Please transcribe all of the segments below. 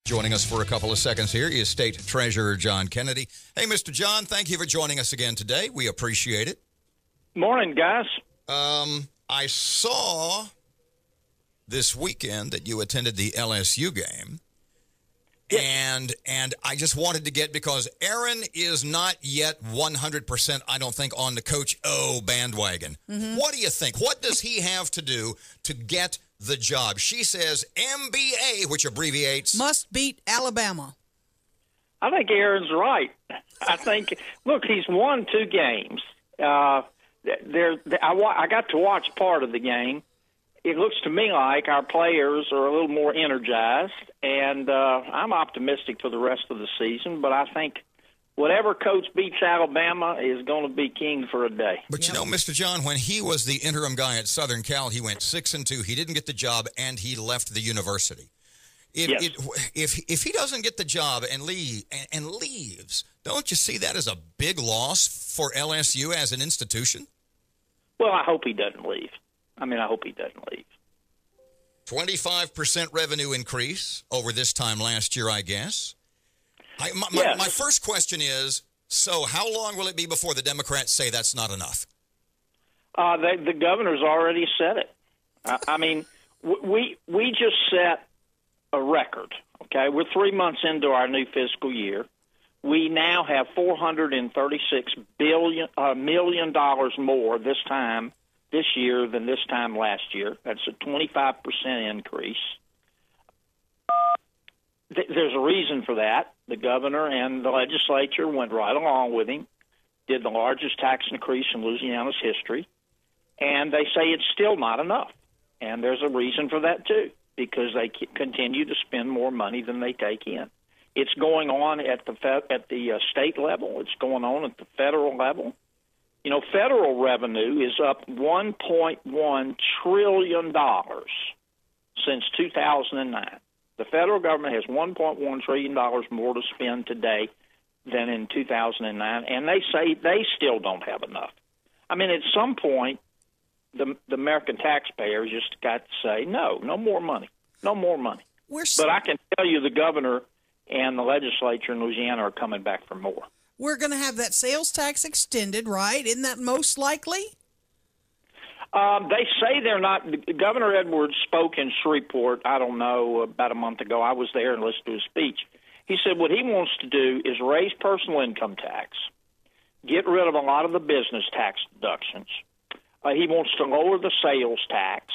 Joining us for a couple of seconds here is State Treasurer John Kennedy. Hey, Mr. John, thank you for joining us again today. We appreciate it. Morning, guys. I saw this weekend that you attended the LSU game. Yes. And I just wanted to get, because Erin is not yet 100%, I don't think, on the Coach O bandwagon. Mm-hmm. What do you think? What does he have to do to get the job? She says MBA, which abbreviates must beat Alabama. I think Erin's right. I think, look, he's won 2 games. I got to watch part of the game. It looks to me like our players are a little more energized, and I'm optimistic for the rest of the season. But I think whatever coach beats Alabama is going to be king for a day. But, you know, Mr. John, when he was the interim guy at Southern Cal, he went 6-2. He didn't get the job, and he left the university. If he doesn't get the job and leaves, don't you see that as a big loss for LSU as an institution? Well, I hope he doesn't leave. I hope he doesn't leave. 25% revenue increase over this time last year, I guess. My first question is, so how long will it be before the Democrats say that's not enough? The governor's already said it. We just set a record, okay? We're 3 months into our new fiscal year. We now have $436 million more this year than this time last year. That's a 25% increase. There's a reason for that. The governor and the legislature went right along with him, did the largest tax increase in Louisiana's history, and they say it's still not enough. And there's a reason for that, too, because they continue to spend more money than they take in. It's going on at the state level. It's going on at the federal level. You know, federal revenue is up $1.1 trillion since 2009. The federal government has $1.1 trillion more to spend today than in 2009, and they say they still don't have enough. At some point, the American taxpayers just got to say, no more money, no more money. But I can tell you the governor and the legislature in Louisiana are coming back for more. We're going to have that sales tax extended, right? Isn't that most likely? They say they're not. Governor Edwards spoke in Shreveport, I don't know, about a month ago. I was there and listened to his speech. He said what he wants to do is raise personal income tax, get rid of a lot of the business tax deductions. He wants to lower the sales tax.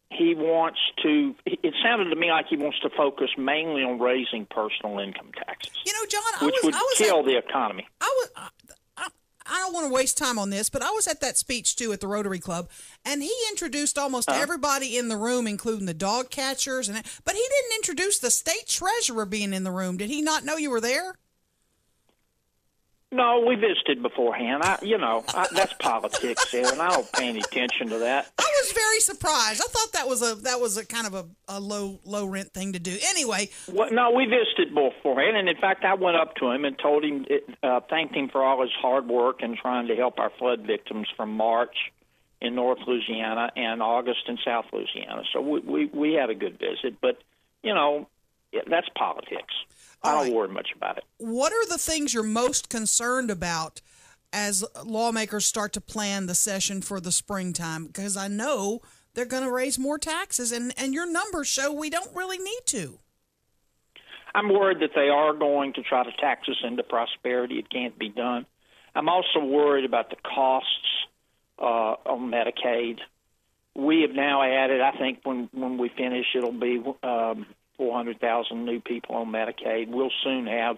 He wants to – it sounded to me like he wants to focus mainly on raising personal income taxes, you know, John, which would kill the economy. I don't want to waste time on this, but I was at that speech, too, at the Rotary Club, and he introduced almost everybody in the room, including the dog catchers. But he didn't introduce the state treasurer being in the room. Did he not know you were there? No, we visited beforehand. That's politics, Erin. I don't pay any attention to that. I was very surprised. I thought that was a kind of a low rent thing to do. Anyway, no, we visited beforehand, and in fact, I went up to him and told him, thanked him for all his hard work in trying to help our flood victims from March in North Louisiana and August in South Louisiana. So we had a good visit, but that's politics. I don't worry much about it. What are the things you're most concerned about as lawmakers start to plan the session for the springtime? Because I know they're going to raise more taxes, and your numbers show we don't really need to. I'm worried that they are going to try to tax us into prosperity. It can't be done. I'm also worried about the costs on Medicaid. We have now added, I think when we finish, it'll be 400,000 new people on Medicaid. We'll soon have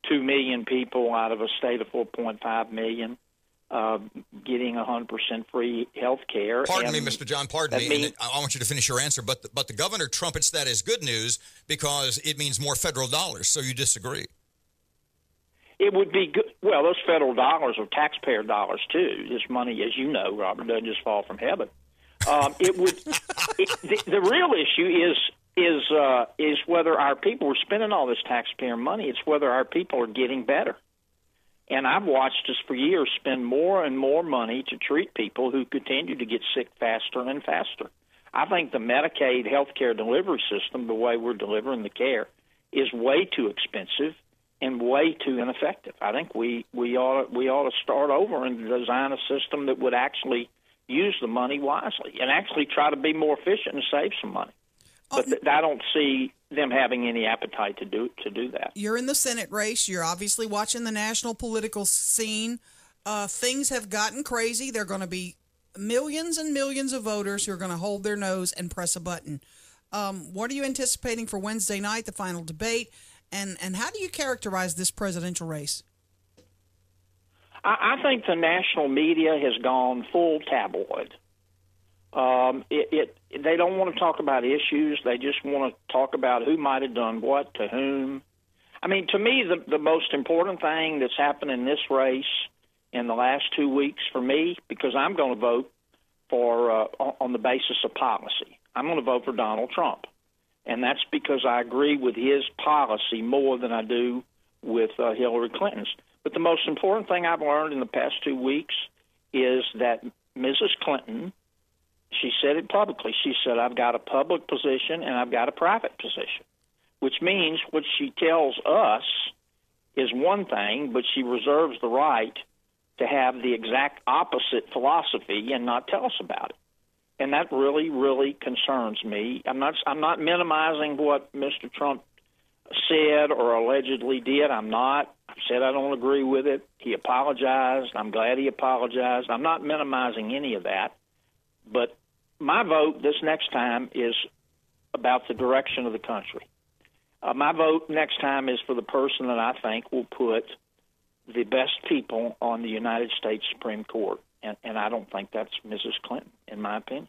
2 million people out of a state of 4.5 million getting 100% free health care. Pardon me, Mr. John, pardon me. And I want you to finish your answer, but the governor trumpets that as good news because it means more federal dollars, so you disagree. It would be good. Well, those federal dollars are taxpayer dollars, too. This money, as you know, Robert, doesn't just fall from heaven. The real issue is whether our people are spending all this taxpayer money. It's whether our people are getting better. And I've watched us for years spend more and more money to treat people who continue to get sick faster and faster. I think the Medicaid healthcare delivery system, the way we're delivering the care, is way too expensive and way too ineffective. I think we ought to start over and design a system that would actually use the money wisely and actually try to be more efficient and save some money. But I don't see them having any appetite to do that. You're in the Senate race. You're obviously watching the national political scene. Things have gotten crazy. There are going to be millions and millions of voters who are going to hold their nose and press a button. What are you anticipating for Wednesday night, the final debate, and how do you characterize this presidential race? I think the national media has gone full tabloid. They don't want to talk about issues. They just want to talk about who might have done what to whom. I mean, to me, the most important thing that's happened in this race in the last 2 weeks for me, because I'm going to vote for on the basis of policy. I'm going to vote for Donald Trump, and that's because I agree with his policy more than I do with Hillary Clinton's. But the most important thing I've learned in the past 2 weeks is that Mrs. Clinton, she said it publicly. She said, I've got a public position and I've got a private position, which means what she tells us is one thing, but she reserves the right to have the exact opposite philosophy and not tell us about it. And that really, really concerns me. I'm not minimizing what Mr. Trump said or allegedly did. I'm not. I said I don't agree with it. He apologized. I'm glad he apologized. I'm not minimizing any of that. But my vote this next time is about the direction of the country. My vote next time is for the person that I think will put the best people on the United States Supreme Court. And I don't think that's Mrs. Clinton, in my opinion.